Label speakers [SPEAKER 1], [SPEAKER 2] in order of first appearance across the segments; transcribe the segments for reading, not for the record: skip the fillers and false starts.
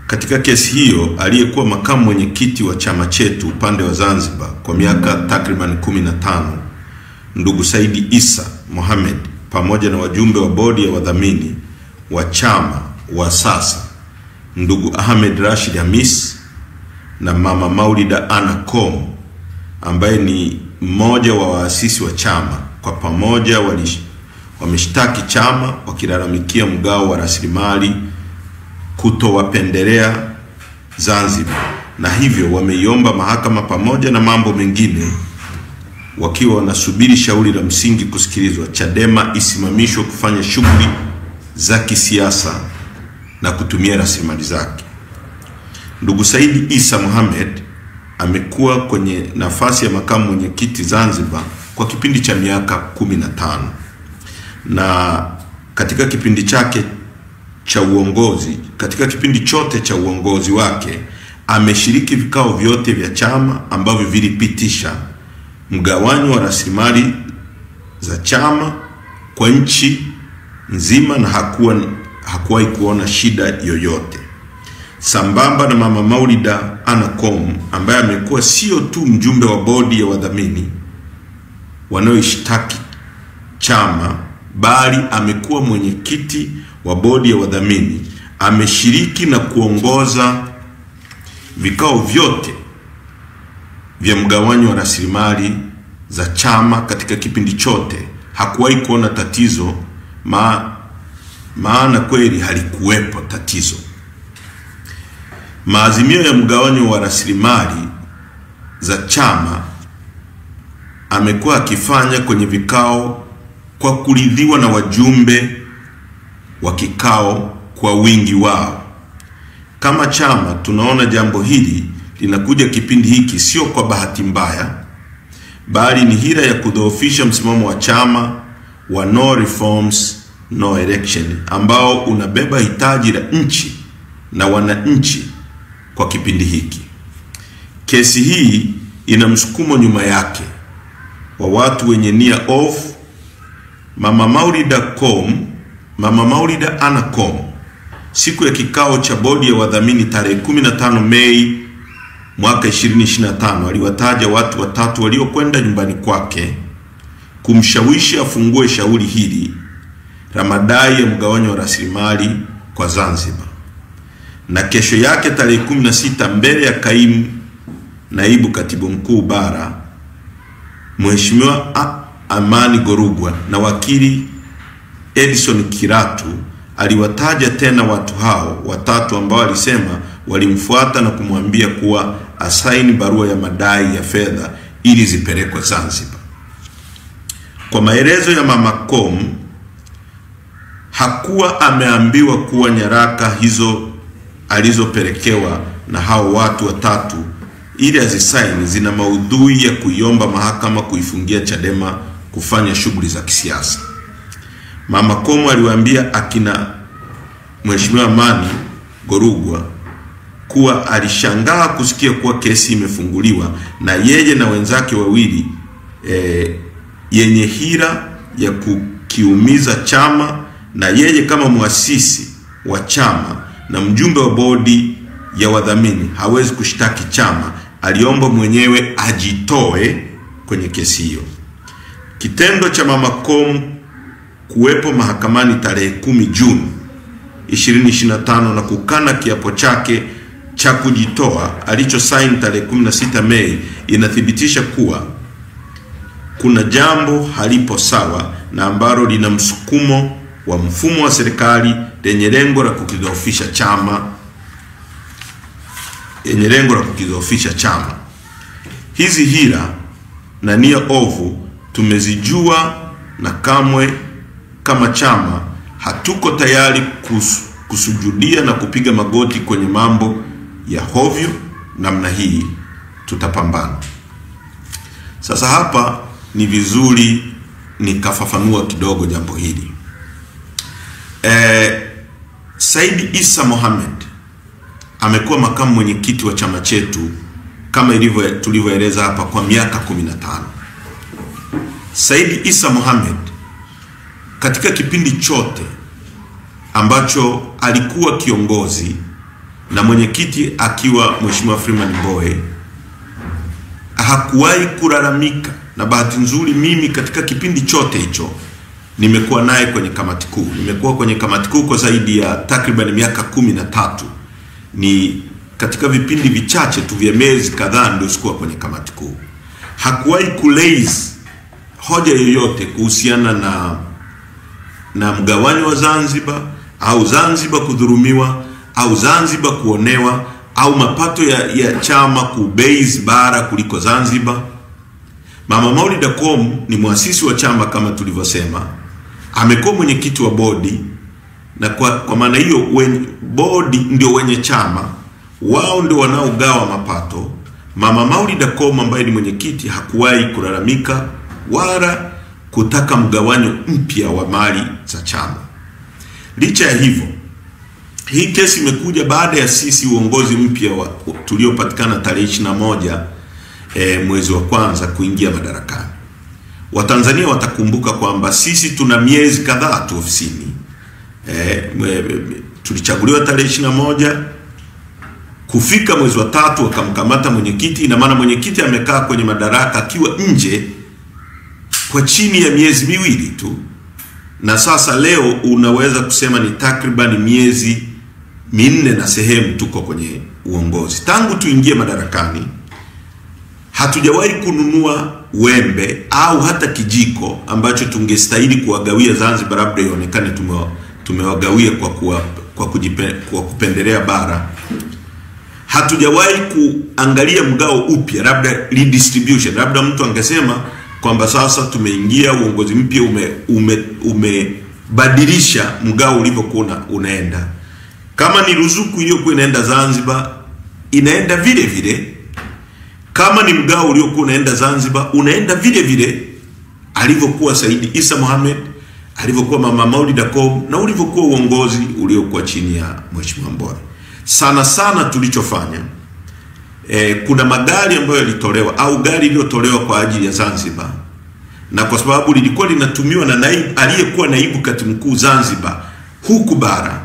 [SPEAKER 1] Katika kesi hiyo, aliyekuwa makamu mwenyekiti wa chama chetu upande wa Zanzibar kwa miaka takriban 15, ndugu Saidi Isa Mohamed, pamoja na wajumbe wa bodi ya wadhamini wa chama wa sasa, ndugu Ahmed Rashid Hamis na mama Maulida Ana Kom, ambaye ni mmoja wa waasisi wa chama, kwa pamoja wameshtaki chama wakilalamikia mgao wa rasilimali kutowapendelea Zanzibar, na hivyo wameiomba mahakama pamoja na mambo mengine, wakiwa wanasubiri shauri la msingi kusikilizwa, Chadema isimamishwe kufanya shughuli za kisiasa na kutumia rasilimali zake. Ndugu Saidi Isa Mohamed amekuwa kwenye nafasi ya makamu mwenyekiti Zanzibar kwa kipindi cha miaka 15, na katika kipindi chote cha uongozi wake ameshiriki vikao vyote vya chama ambavyo vilipitisha mgawanyo wa rasilimali za chama kwa nchi nzima, na hakuwahi kuona shida yoyote. Sambamba na mama Maulida Ana Kom, ambaye amekuwa sio tu mjumbe wa bodi ya wadhamini wanaoishtaki chama, bali amekuwa mwenyekiti wa bodi ya wadhamini, ameshiriki na kuongoza vikao vyote vya mgawanyo wa rasilimali za chama katika kipindi chote. Hakuwahi kuona tatizo, maana kweli halikuwepo tatizo. Maazimio ya mgawanyo wa rasilimali za chama amekuwa akifanya kwenye vikao kwa kuridhiwa na wajumbe wa kikao kwa wingi wao. Kama chama tunaona jambo hili linakuja kipindi hiki sio kwa bahati mbaya, bali ni hila ya kudhoofisha msimamo wa chama wa no reforms no election, ambao unabeba hitaji la nchi na wananchi kwa kipindi hiki. Kesi hii ina msukumo nyuma yake wa watu wenye nia off. Mama Maulida Ana Kom, siku ya kikao cha bodi ya wadhamini tarehe 15 Mei mwaka 2025, aliwataja watu watatu waliokwenda nyumbani kwake kumshawishi afungue shauri hili la madai ya mgawanyo wa rasilimali kwa Zanzibar. Na kesho yake tarehe 16, mbele ya kaimu naibu katibu mkuu bara Mheshimiwa Amani Gorugwa na wakili Edison Kiratu, aliwataja tena watu hao watatu ambao alisema walimfuata na kumwambia kuwa asaini barua ya madai ya fedha ili zipelekwe Zanzibar. Kwa maelezo ya mama Kom, hakuwa ameambiwa kuwa nyaraka hizo alizopelekewa na hao watu watatu ili azisaini zina maudhui ya kuiomba mahakama kuifungia Chadema kufanya shughuli za kisiasa. Mama Kom aliwaambia akina Mheshimiwa Amani Gorugwa kuwa alishangaa kusikia kuwa kesi imefunguliwa na yeye na wenzake wawili yenye hila ya kukiumiza chama, na yeye kama muasisi wa chama na mjumbe wa bodi ya wadhamini hawezi kushtaki chama. Aliomba mwenyewe ajitoe kwenye kesi hiyo. Kitendo cha mama Kom kuwepo mahakamani tarehe 10 Juni 2025 na kukana kiapo chake cha kujitoa alichosaini tarehe 16 Mei inathibitisha kuwa kuna jambo halipo sawa na ambalo lina msukumo wa mfumo wa serikali lenye lengo la kukidhoofisha chama. Hizi hila na nia ovu tumezijua, na kamwe kama chama hatuko tayari kusujudia na kupiga magoti kwenye mambo ya hovyo namna hii. Tutapambana. Sasa hapa ni vizuri nikafafanua kidogo jambo hili. Saidi Isa Mohamed amekuwa makamu mwenyekiti wa chama chetu kama tulivyoeleza hapa kwa miaka 15. Saidi Isa Mohamed katika kipindi chote ambacho alikuwa kiongozi na mwenyekiti akiwa Mheshimiwa Freeman Mbowe hakuwahi kulalamika, na bahati nzuri mimi katika kipindi chote hicho nimekuwa naye kwenye kamati kuu. Nimekuwa kwenye kamati kuu kwa zaidi ya takriban miaka 13. Ni katika vipindi vichache tu vya miezi kadhaa ndio sikuwa kwenye kamati kuu. Hakuwahi kuraise hoja yoyote kuhusiana na mgawanyo wa Zanzibar, au Zanzibar kudhulumiwa, au Zanzibar kuonewa, au mapato ya chama kubase bara kuliko Zanzibar. Mama Maulida Komu ni muasisi wa chama kama tulivyosema. Amekuwa mwenyekiti wa bodi, na kwa maana hiyo bodi ndio wenye chama, wao ndio wanaogawa mapato. Mama Maulida Komu ambaye ni mwenyekiti hakuwahi kulalamika wala kutaka mgawanyo mpya wa mali za chama. Licha ya hivyo, hii kesi imekuja baada ya sisi uongozi mpya tuliopatikana tarehe 21 mwezi wa kwanza kuingia madarakani. Watanzania watakumbuka kwamba sisi tuna miezi kadhaa tu ofisini. Tulichaguliwa tarehe 21, kufika mwezi wa 3 wakamkamata mwenyekiti. Ina maana mwenyekiti amekaa kwenye madaraka akiwa nje kwa chini ya miezi miwili tu, na sasa leo unaweza kusema ni takriban miezi 4 na sehemu tuko kwenye uongozi. Tangu tuingie madarakani hatujawahi kununua wembe au hata kijiko ambacho tungestahili kuwagawia Zanzibar, labda ionekane tumewagawia kwa kupendelea bara. Hatujawai kuangalia mgao upya, labda redistribution, labda mtu angesema kwamba sasa tumeingia uongozi mpya umebadilisha mgao ulivyokuwa unaenda. Kama ni ruzuku iliyokuwa inaenda Zanzibar, inaenda vile vile. Kama ni mgao uliokuwa unaenda Zanzibar, unaenda vile vile alivyokuwa Said Issa Mohamed, alivyokuwa Mama Maulida Komu, na ulivyokuwa uongozi uliokuwa chini ya Mheshimiwa Mbowe. Sana tulichofanya, kuna magari ambayo yalitolewa, au gari iliyotolewa kwa ajili ya Zanzibar, na kwa sababu lilikuwa linatumiwa na aliyekuwa naibu katibu mkuu Zanzibar huku bara,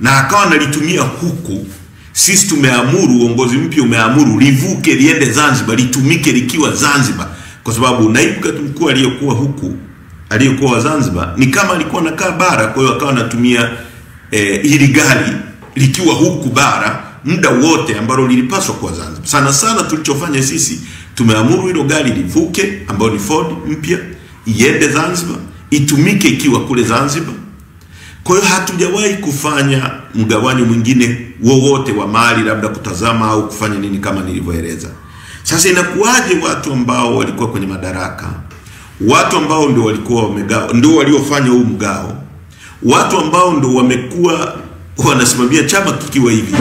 [SPEAKER 1] na akawa analitumia huku, sisi tumeamuru, uongozi mpya umeamuru livuke liende Zanzibar, litumike likiwa Zanzibar, kwa sababu naibu katibu mkuu aliyekuwa huku, aliyekuwa Zanzibar, ni kama alikuwa anakaa bara. Kwa hiyo akawa anatumia hili gari likiwa huku bara muda wote ambalo lilipaswa kwa Zanzibar. Sana tulichofanya sisi, tumeamuru hilo gari livuke, ambao ni Ford mpya, iende Zanzibar, itumike ikiwa kule Zanzibar. Kwa hiyo hatujawahi kufanya mgawanyo mwingine wowote wa mali, labda kutazama au kufanya nini kama nilivyoeleza. Sasa inakuwaje watu ambao walikuwa kwenye madaraka, watu ambao ndio walikuwa wamegao, ndio waliofanya huu mgao, watu ambao ndio wamekuwa wanasimamia chama kikiwa hivi,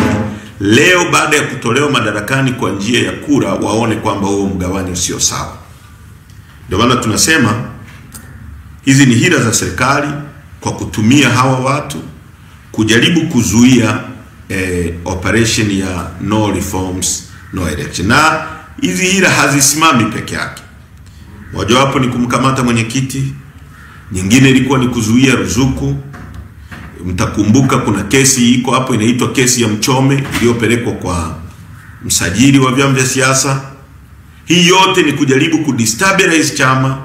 [SPEAKER 1] leo baada ya kutolewa madarakani kwa njia ya kura, waone kwamba huo mgawanyo sio sawa? Ndio maana tunasema hizi ni hila za serikali kwa kutumia hawa watu kujaribu kuzuia operation ya no reforms no election. Na hizi hila hazisimami peke yake. Mojawapo ni kumkamata mwenyekiti, nyingine ilikuwa ni kuzuia ruzuku. Mtakumbuka kuna kesi iko hapo inaitwa kesi ya Mchome iliyopelekwa kwa msajili wa vyama vya siasa. Hii yote ni kujaribu kudestabilize chama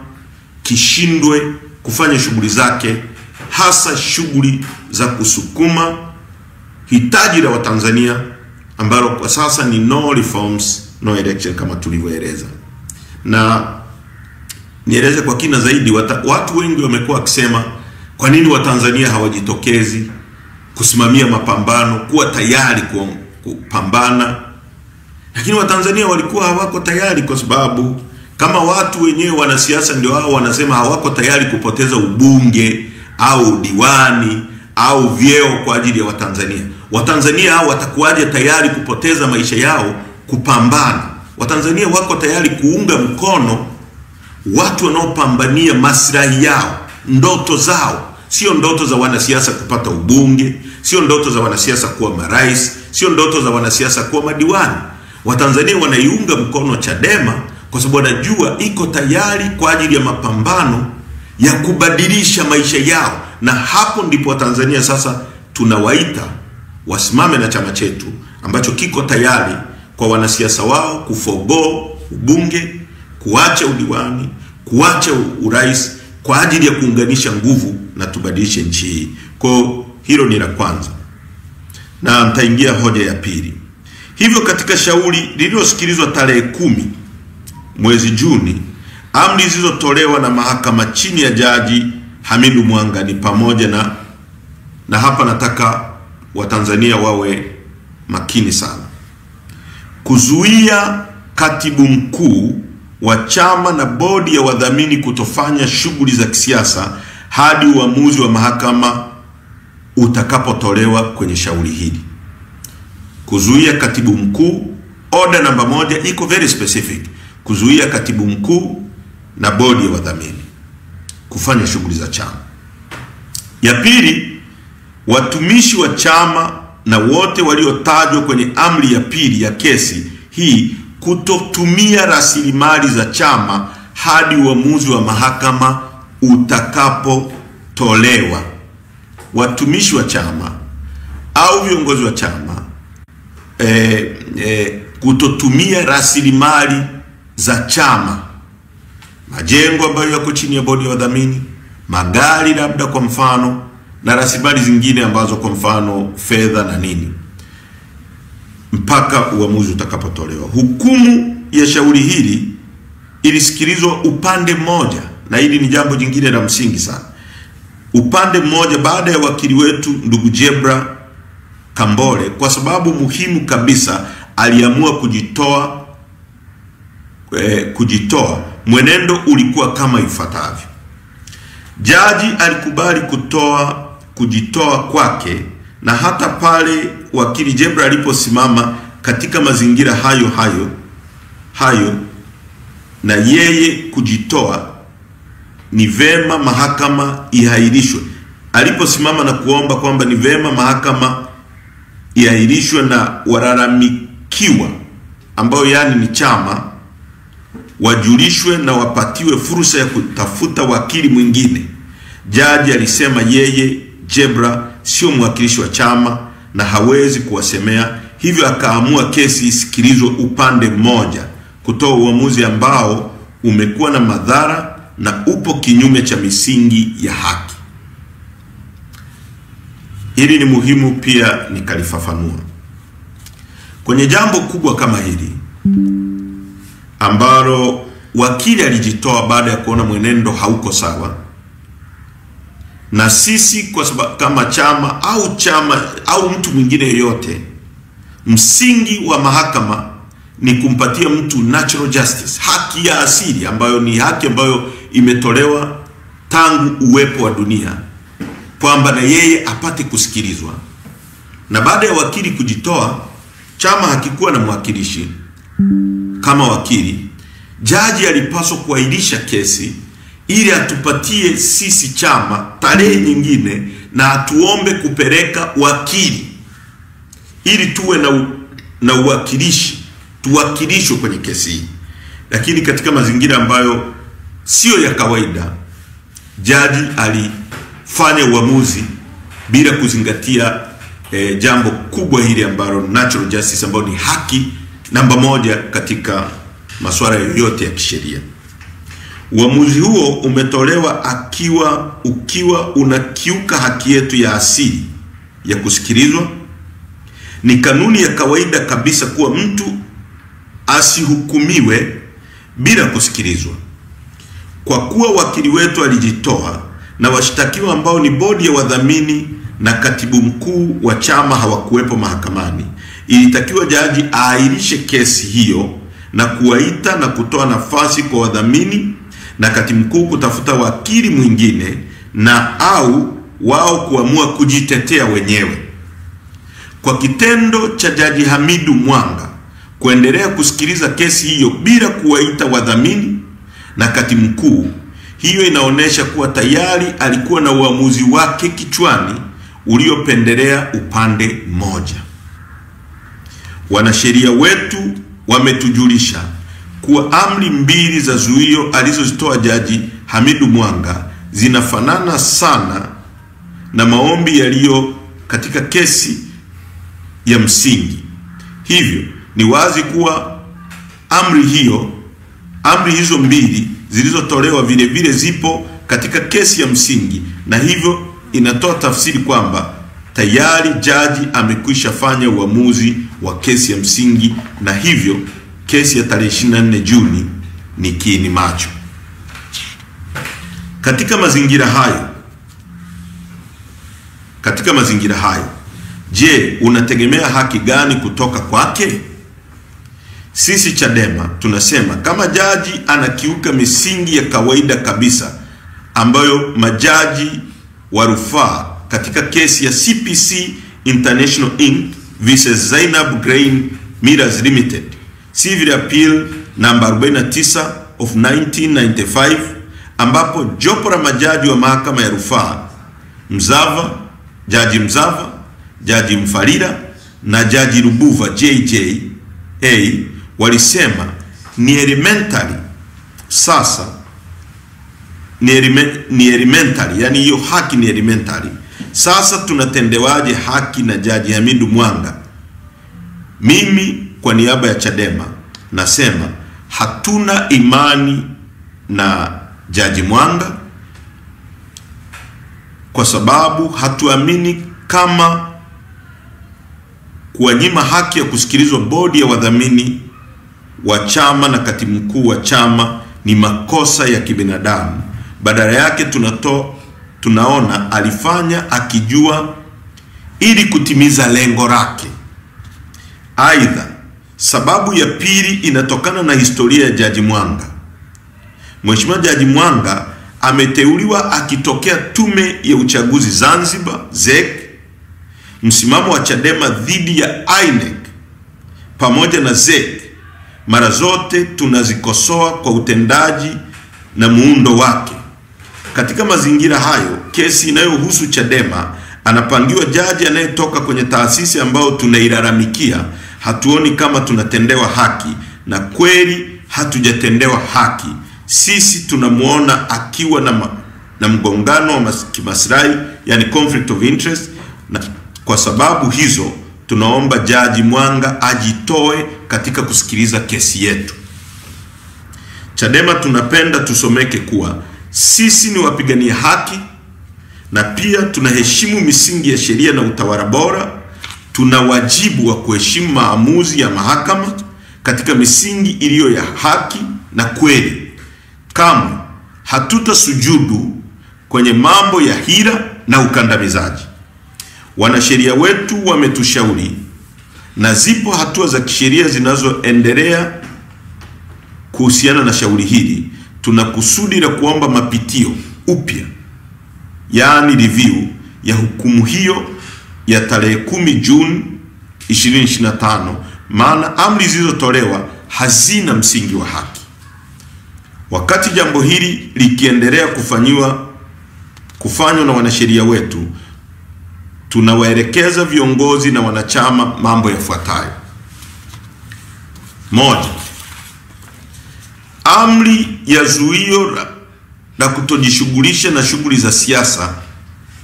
[SPEAKER 1] kishindwe kufanya shughuli zake, hasa shughuli za kusukuma hitaji la Watanzania ambalo kwa sasa ni no reforms no election kama tulivyoeleza. Na nieleze kwa kina zaidi, watu wengi wamekuwa wakisema kwa nini Watanzania hawajitokezi kusimamia mapambano, kuwa tayari kupambana. Lakini Watanzania walikuwa hawako tayari, kwa sababu kama watu wenyewe wanasiasa ndio hao wanasema hawako tayari kupoteza ubunge au diwani au vyeo kwa ajili ya Watanzania. Watanzania hao watakuwaje tayari kupoteza maisha yao kupambana? Watanzania wako tayari kuunga mkono watu wanaopambania maslahi yao, ndoto zao. Sio ndoto za wanasiasa kupata ubunge, sio ndoto za wanasiasa kuwa marais, sio ndoto za wanasiasa kuwa madiwani. Watanzania wanaiunga mkono Chadema kwa sababu wanajua iko tayari kwa ajili ya mapambano ya kubadilisha maisha yao. Na hapo ndipo Watanzania sasa tunawaita wasimame na chama chetu ambacho kiko tayari kwa wanasiasa wao kuforgo ubunge, kuacha udiwani, kuacha urais kwa ajili ya kuunganisha nguvu na tubadilishe nchi hii. Kwa hilo ni la kwanza. Na nitaingia hoja ya pili. Hivyo katika shauri lililosikilizwa tarehe 10 mwezi Juni, amri zilizotolewa na mahakama chini ya Jaji Hamidu Mwanga ni pamoja na hapa nataka Watanzania wawe makini sana: kuzuia katibu mkuu wa chama na bodi ya wadhamini kutofanya shughuli za kisiasa hadi uamuzi wa mahakama utakapotolewa kwenye shauri hili. Kuzuia katibu mkuu, order namba 1 iko very specific: kuzuia katibu mkuu na bodi ya wadhamini kufanya shughuli za chama. Ya pili, watumishi wa chama na wote waliotajwa kwenye amri ya pili ya kesi hii kutotumia rasilimali za chama hadi uamuzi wa mahakama utakapotolewa. Watumishi wa chama au viongozi wa chama kutotumia rasilimali za chama, majengo ambayo yako chini ya bodi ya wadhamini, magari labda kwa mfano, na rasilimali zingine ambazo kwa mfano fedha na nini, mpaka uamuzi utakapotolewa. Hukumu ya shauri hili ilisikilizwa upande mmoja, na hili ni jambo jingine la msingi sana. Upande mmoja baada ya wakili wetu ndugu Jebra Kambole, kwa sababu muhimu kabisa, aliamua kujitoa. Mwenendo ulikuwa kama ifuatavyo: jaji alikubali kujitoa kwake, na hata pale wakili Jebra aliposimama katika mazingira hayo na yeye kujitoa, ni vema mahakama ihairishwe. Aliposimama na kuomba kwamba ni vema mahakama ihairishwe na walalamikiwa ambao yani ni chama wajulishwe na wapatiwe fursa ya kutafuta wakili mwingine, jaji alisema yeye Jebra sio mwakilishi wa chama na hawezi kuwasemea, hivyo akaamua kesi isikilizwe upande mmoja, kutoa uamuzi ambao umekuwa na madhara na upo kinyume cha misingi ya haki. Hili ni muhimu pia nikalifafanua. Kwenye jambo kubwa kama hili ambalo wakili alijitoa baada ya kuona mwenendo hauko sawa, na sisi kwa sababu kama chama au mtu mwingine yoyote, msingi wa mahakama ni kumpatia mtu natural justice, haki ya asili, ambayo ni haki ambayo imetolewa tangu uwepo wa dunia, kwamba na yeye apate kusikilizwa. Na baada ya wakili kujitoa, chama hakikuwa na mwakilishi kama wakili, jaji alipaswa kuahirisha kesi ili atupatie sisi chama tarehe nyingine na atuombe kupeleka wakili ili tuwe na uwakilishi, tuwakilishwe kwenye kesi hii. Lakini katika mazingira ambayo sio ya kawaida, jaji alifanya uamuzi bila kuzingatia jambo kubwa hili ambalo natural justice, ambayo ni haki namba 1 katika masuala yoyote ya kisheria. Uamuzi huo umetolewa ukiwa unakiuka haki yetu ya asili ya kusikilizwa. Ni kanuni ya kawaida kabisa kuwa mtu asihukumiwe bila kusikilizwa. Kwa kuwa wakili wetu alijitoa na washtakiwa ambao ni bodi ya wadhamini na katibu mkuu wa chama hawakuwepo mahakamani, ilitakiwa jaji aahirishe kesi hiyo na kuwaita na kutoa nafasi kwa wadhamini na katibu mkuu kutafuta wakili mwingine na au wao kuamua kujitetea wenyewe. Kwa kitendo cha Jaji Hamidu Mwanga kuendelea kusikiliza kesi hiyo bila kuwaita wadhamini na katibu mkuu, hiyo inaonesha kuwa tayari alikuwa na uamuzi wake kichwani uliopendelea upande mmoja. Wanasheria wetu wametujulisha kuwa amri 2 za zuio alizozitoa Jaji Hamidu Mwanga zinafanana sana na maombi yaliyo katika kesi ya msingi. Hivyo ni wazi kuwa amri hizo mbili zilizotolewa vile vile zipo katika kesi ya msingi, na hivyo inatoa tafsiri kwamba tayari jaji amekwisha fanya uamuzi wa kesi ya msingi, na hivyo kesi ya tarehe 24 Juni ni kiini macho. Katika mazingira hayo, je, unategemea haki gani kutoka kwake? Sisi Chadema tunasema kama jaji anakiuka misingi ya kawaida kabisa ambayo majaji wa rufaa katika kesi ya CPC International Inc. vs. Zainab Grain Millers Limited, Civil Appeal number 49 of 1995, ambapo jopo la majaji wa mahakama ya rufaa Jaji Mzava, Jaji Mfarira na Jaji Lubuva JJA walisema ni elementary. Sasa ni elementary, yani hiyo haki ni elementary. Sasa tunatendewaje haki na Jaji Hamidu Mwanga? Mimi kwa niaba ya Chadema nasema hatuna imani na Jaji Mwanga kwa sababu hatuamini kama kuwanyima haki ya kusikilizwa bodi ya wadhamini wa chama na katibu mkuu wa chama ni makosa ya kibinadamu. Badala yake tunaona alifanya akijua ili kutimiza lengo lake. Aidha, sababu ya pili inatokana na historia ya Jaji Mwanga. Mheshimiwa Jaji Mwanga ameteuliwa akitokea Tume ya Uchaguzi Zanzibar ZEC. Msimamo wa Chadema dhidi ya INEC pamoja na ZEC mara zote tunazikosoa kwa utendaji na muundo wake. Katika mazingira hayo, kesi inayohusu Chadema anapangiwa jaji anayetoka kwenye taasisi ambayo tunailalamikia. Hatuoni kama tunatendewa haki, na kweli hatujatendewa haki. Sisi tunamuona akiwa na mgongano wa kimaslahi, yani conflict of interest, na kwa sababu hizo tunaomba Jaji Mwanga ajitoe katika kusikiliza kesi yetu. Chadema tunapenda tusomeke kuwa sisi ni wapigania haki na pia tunaheshimu misingi ya sheria na utawala bora. Tuna wajibu wa kuheshimu maamuzi ya mahakama katika misingi iliyo ya haki na kweli. Kama hatutasujudu kwenye mambo ya hila na ukandamizaji. Wanasheria wetu wametushauri na zipo hatua za kisheria zinazoendelea kuhusiana na shauri hili. Tuna kusudi la kuomba mapitio upya, yani review ya hukumu hiyo ya tarehe 10 Juni 2025, maana amri zilizotolewa hazina msingi wa haki. Wakati jambo hili likiendelea kufanywa na wanasheria wetu, tunawaelekeza viongozi na wanachama mambo yafuatayo. Moja, amri ya zuio la kutojishughulisha na shughuli za siasa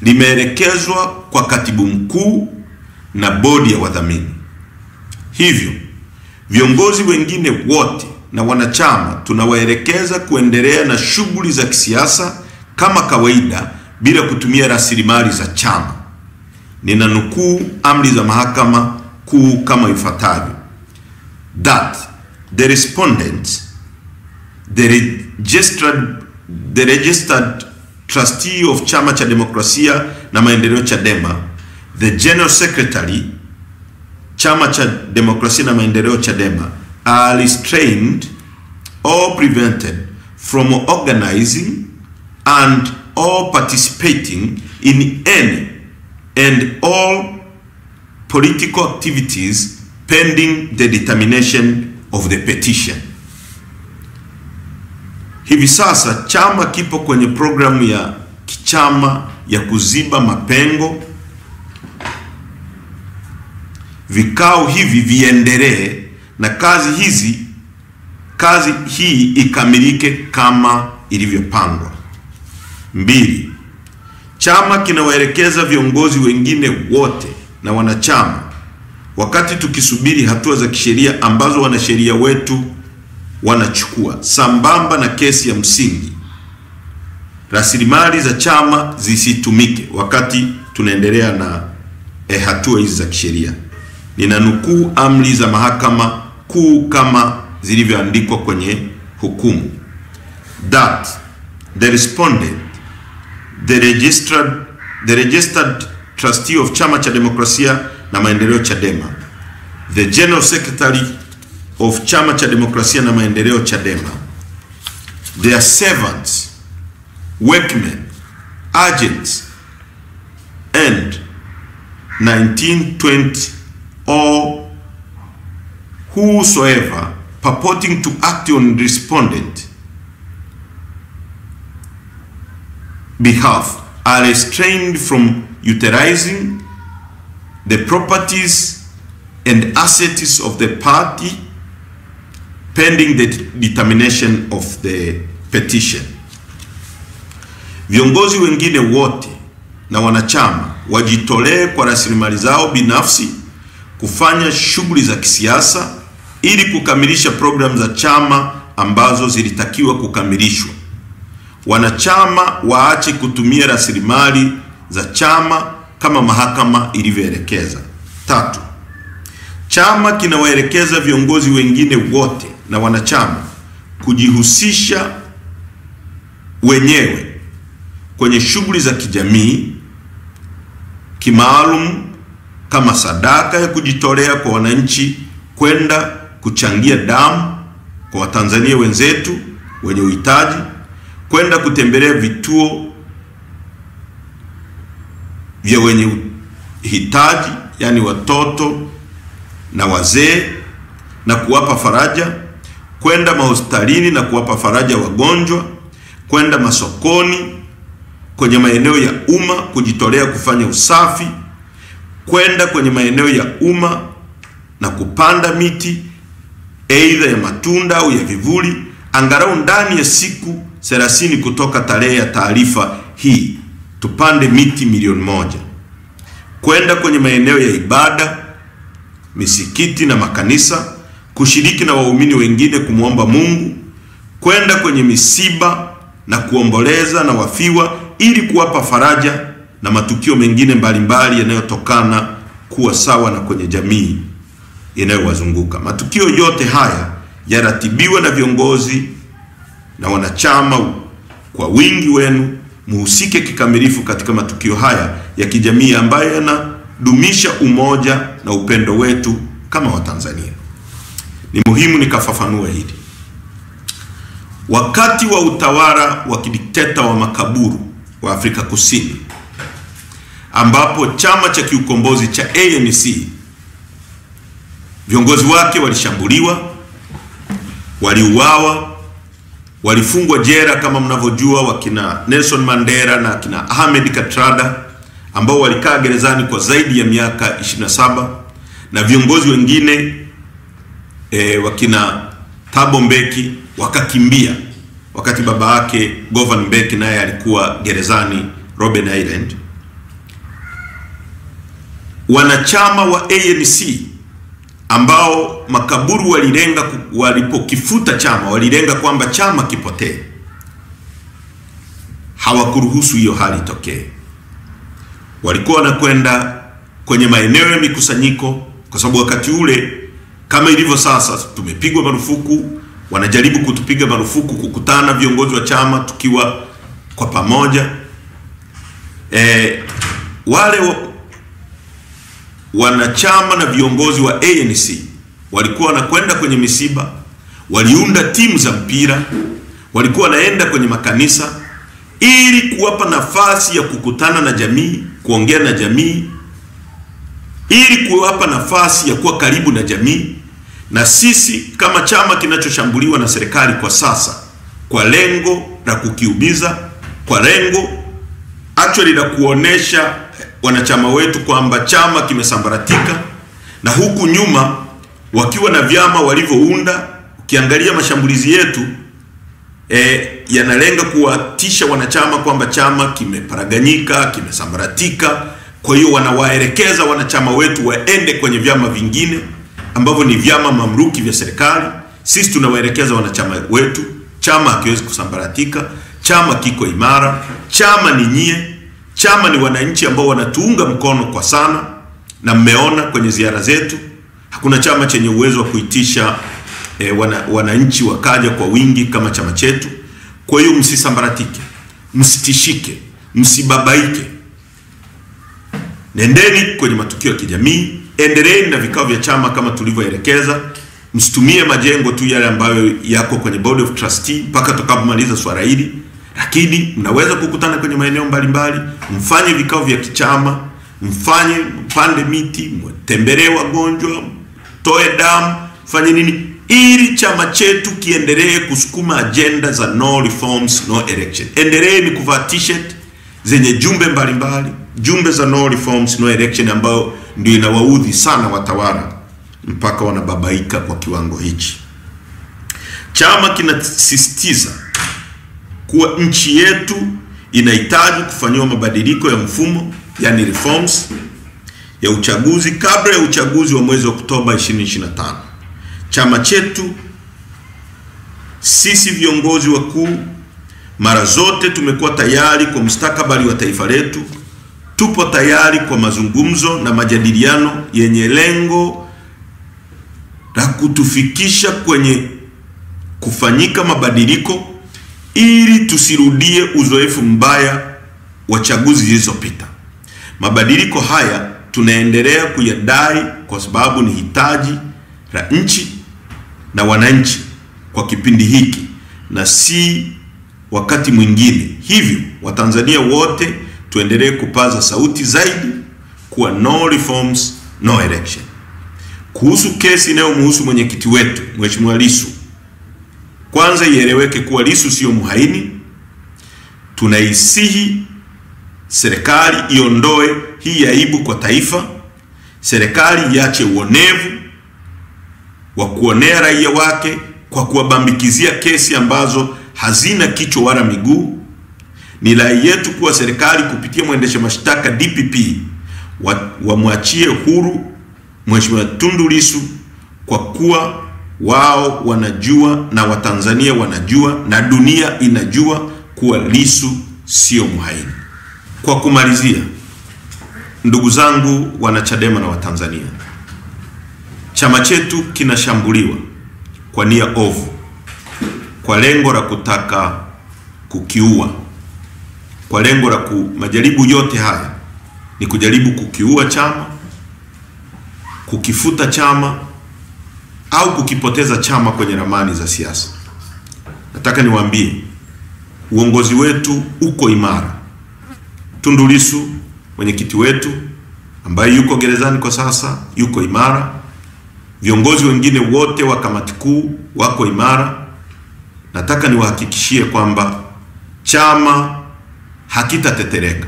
[SPEAKER 1] limeelekezwa kwa katibu mkuu na bodi ya wadhamini. Hivyo viongozi wengine wote na wanachama tunawaelekeza kuendelea na shughuli za kisiasa kama kawaida bila kutumia rasilimali za chama. Ninanukuu amri za mahakama kuu kama ifuatavyo: that the respondent, the registered trustee of Chama cha Demokrasia na Maendeleo Chadema, the general secretary Chama cha Demokrasia na Maendeleo Chadema, are restrained or prevented from organizing and or participating in any and all political activities pending the determination of the petition. Hivi sasa chama kipo kwenye programu ya kichama ya kuziba mapengo. Vikao hivi viendelee na kazi hii ikamilike kama ilivyopangwa. 2. Chama kinawaelekeza viongozi wengine wote na wanachama wakati tukisubiri hatua za kisheria ambazo wanasheria wetu wanachukua sambamba na kesi ya msingi, rasilimali za chama zisitumike wakati tunaendelea na hatua hizi za kisheria. Ninanukuu amri za mahakama kuu kama zilivyoandikwa kwenye hukumu. That the respondent, the registered trustee of Chama cha Demokrasia na Maendeleo Chadema, the General Secretary of Chama cha Demokrasia na Maendeleo Chadema, their servants, workmen, agents, and 1920 or whosoever purporting to act on respondent behalf are restrained from utilizing the properties and assets of the party pending the determination of the petition. Viongozi wengine wote na wanachama wajitolee kwa rasilimali zao binafsi kufanya shughuli za kisiasa ili kukamilisha programu za chama ambazo zilitakiwa kukamilishwa. Wanachama waache kutumia rasilimali za chama kama mahakama ilivyoelekeza. 3. Chama kinawaelekeza viongozi wengine wote na wanachama kujihusisha wenyewe kwenye shughuli za kijamii kimaalum kama sadaka ya kujitolea kwa wananchi, kwenda kuchangia damu kwa Watanzania wenzetu wenye uhitaji, kwenda kutembelea vituo vya wenye uhitaji, yani watoto na wazee, na kuwapa faraja, kwenda mahospitalini na kuwapa faraja wagonjwa, kwenda masokoni, kwenye maeneo ya umma kujitolea kufanya usafi, kwenda kwenye maeneo ya umma na kupanda miti aidha ya matunda au ya vivuli angalau ndani ya siku 30 kutoka tarehe ya taarifa hii. Tupande miti 1,000,000. Kwenda kwenye maeneo ya ibada, misikiti na makanisa, kushiriki na waumini wengine kumuomba Mungu, kwenda kwenye misiba na kuomboleza na wafiwa ili kuwapa faraja na matukio mengine mbalimbali yanayotokana kuwa sawa na kwenye jamii inayowazunguka. Matukio yote haya yaratibiwa na viongozi na wanachama. Kwa wingi wenu muhusike kikamilifu katika matukio haya ya kijamii ambayo yanadumisha umoja na upendo wetu kama Watanzania. Ni muhimu nikafafanua hili. Wakati wa utawala wa kidikteta wa makaburu wa Afrika Kusini, ambapo chama cha kiukombozi cha ANC viongozi wake walishambuliwa, waliuawa, walifungwa jela kama mnavyojua, wakina Nelson Mandela na kina Ahmed Kathrada ambao walikaa gerezani kwa zaidi ya miaka 27, na viongozi wengine wakina Thabo Mbeki wakakimbia wakati baba yake Govan Mbeki naye alikuwa gerezani Robben Island. Wanachama wa ANC ambao makaburu walilenga, walipokifuta chama walilenga kwamba chama kipotee, hawakuruhusu hiyo hali tokee. Walikuwa wanakwenda kwenye maeneo ya mikusanyiko, kwa sababu wakati ule kama ilivyo sasa tumepigwa marufuku, wanajaribu kutupiga marufuku kukutana viongozi wa chama tukiwa kwa pamoja. Wale wanachama na viongozi wa ANC walikuwa wanakwenda kwenye misiba, waliunda timu za mpira, walikuwa wanaenda kwenye makanisa ili kuwapa nafasi ya kukutana na jamii, kuongea na jamii, ili kuwapa nafasi ya kuwa karibu na jamii. Na sisi kama chama kinachoshambuliwa na serikali kwa sasa, kwa lengo la kukiubiza, kwa lengo actually la kuonesha wanachama wetu kwamba chama kimesambaratika, na huku nyuma wakiwa na vyama walivyounda, ukiangalia mashambulizi yetu yanalenga kuwatisha wanachama kwamba chama kimeparaganyika, kimesambaratika, Kwa hiyo wanawaelekeza wanachama wetu waende kwenye vyama vingine ambavyo ni vyama mamluki vya serikali. Sisi tunawaelekeza wanachama wetu, chama hakiwezi kusambaratika, chama kiko imara, chama ni nyie, chama ni wananchi ambao wanatuunga mkono kwa sana, na mmeona kwenye ziara zetu hakuna chama chenye uwezo wa kuitisha wananchi wakaja kwa wingi kama chama chetu. Kwa hiyo msisambaratike, msitishike, msibabaike. Nendeni kwenye matukio ya kijamii, endeleeni na vikao vya chama kama tulivyoelekeza. Msitumie majengo tu yale ambayo yako kwenye board of trustee mpaka tutakapomaliza swala hili, lakini mnaweza kukutana kwenye maeneo mbalimbali, mfanye vikao vya kichama, mpande miti, mtembelee wagonjwa, toe damu, fanye nini ili chama chetu kiendelee kusukuma agenda za no reforms no election. Endeleeni kuvaa t-shirt zenye jumbe mbalimbali, jumbe za no reforms no election, ambayo ndio inawaudhi sana watawala mpaka wanababaika kwa kiwango hichi. Chama kinasisitiza kuwa nchi yetu inahitaji kufanywa mabadiliko ya mfumo, yani reforms ya uchaguzi kabla ya uchaguzi wa mwezi Oktoba 2025. Chama chetu, sisi viongozi wakuu, mara zote tumekuwa tayari kwa mustakabali wa taifa letu. Tupo tayari kwa mazungumzo na majadiliano yenye lengo la kutufikisha kwenye kufanyika mabadiliko ili tusirudie uzoefu mbaya wa chaguzi zilizopita. Mabadiliko haya tunaendelea kuyadai kwa sababu ni hitaji la nchi na wananchi kwa kipindi hiki na si wakati mwingine. Hivyo Watanzania wote tuendelee kupaza sauti zaidi kuwa no reforms no election. Kuhusu kesi inayomhusu mwenyekiti wetu Mheshimiwa Lissu, kwanza ieleweke kuwa Lissu sio mhaini. Tunaisihi serikali iondoe hii aibu kwa taifa. Serikali iache uonevu wa kuonea raia wake kwa kuwabambikizia kesi ambazo hazina kichwa wala miguu. Ni rai yetu kuwa serikali kupitia mwendesha mashtaka DPP wamwachie huru Mheshimiwa Tundu Lissu, kwa kuwa wao wanajua na Watanzania wanajua na dunia inajua kuwa Lissu sio mhaini. Kwa kumalizia, ndugu zangu wanachadema na Watanzania, chama chetu kinashambuliwa kwa nia ovu, kwa lengo la kutaka kukiua, kwa lengo la majaribu yote haya ni kujaribu kukiua chama, kukifuta chama au kukipoteza chama kwenye ramani za siasa. Nataka niwaambie uongozi wetu uko imara. Tundu Lissu mwenyekiti wetu ambaye yuko gerezani kwa sasa yuko imara. Viongozi wengine wote wa kamati kuu wako imara. Nataka niwahakikishie kwamba chama hakitatetereka.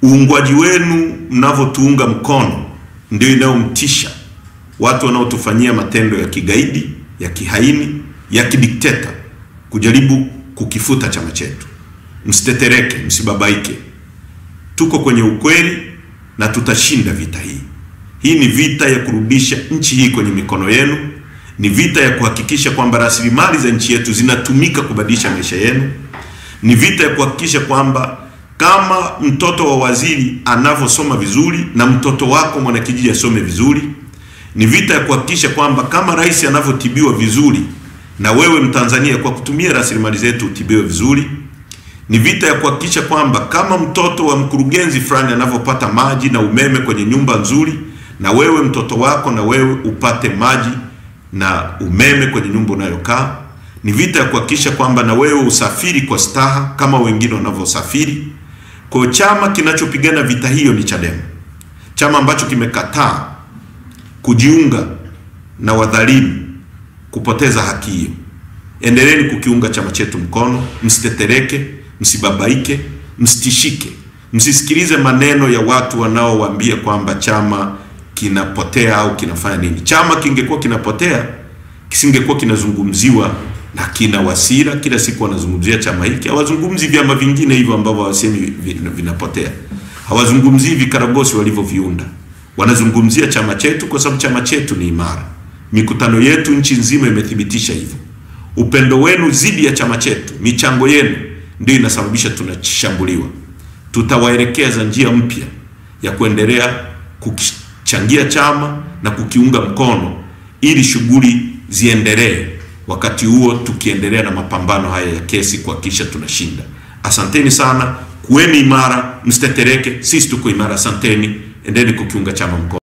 [SPEAKER 1] Uungwaji wenu mnavyotuunga mkono ndio inayomtisha watu wanaotufanyia matendo ya kigaidi, ya kihaini, ya kidikteta kujaribu kukifuta chama chetu. Msitetereke, msibabaike. Tuko kwenye ukweli na tutashinda vita hii. Hii ni vita ya kurudisha nchi hii kwenye mikono yenu. Ni vita ya kuhakikisha kwamba rasilimali za nchi yetu zinatumika kubadilisha maisha yenu. Ni vita ya kuhakikisha kwamba kama mtoto wa waziri anavyosoma vizuri na mtoto wako mwanakijiji asome vizuri. Ni vita ya kuhakikisha kwamba kama rais anavyotibiwa vizuri na wewe Mtanzania kwa kutumia rasilimali zetu utibiwe vizuri. Ni vita ya kuhakikisha kwamba kama mtoto wa mkurugenzi fulani anavyopata maji na umeme kwenye nyumba nzuri, na wewe mtoto wako na wewe upate maji na umeme kwenye nyumba unayokaa. Ni vita ya kuhakikisha kwamba na wewe usafiri kwa staha kama wengine wanavyosafiri. Kwa chama kinachopigana vita hiyo ni Chadema. Chama ambacho kimekataa kujiunga na wadhalimu kupoteza haki hiyo. Endeleeni kukiunga chama chetu mkono, msitetereke, msibabaike, msitishike. Msisikilize maneno ya watu wanaowaambia kwamba chama kinapotea au kinafanya nini. Chama kingekuwa kinapotea, kisingekuwa kinazungumziwa na kina Wasira kila siku wanazungumzia chama hiki. Hawazungumzi vyama vingine hivyo ambavyo wasemi vinapotea. Hawazungumzii vikaragosi walivyoviunda. Wanazungumzia chama chetu kwa sababu chama chetu ni imara. Mikutano yetu nchi nzima imethibitisha hivyo. Upendo wenu zidi ya chama chetu, michango yenu ndio inasababisha tunashambuliwa. Tutawaelekeza njia mpya ya kuendelea kuchangia chama na kukiunga mkono ili shughuli ziendelee. Wakati huo tukiendelea na mapambano haya ya kesi kuhakikisha tunashinda. Asanteni sana, kuweni imara, msitetereke, sisi tuko imara. Asanteni, endeni kukiunga chama mkono.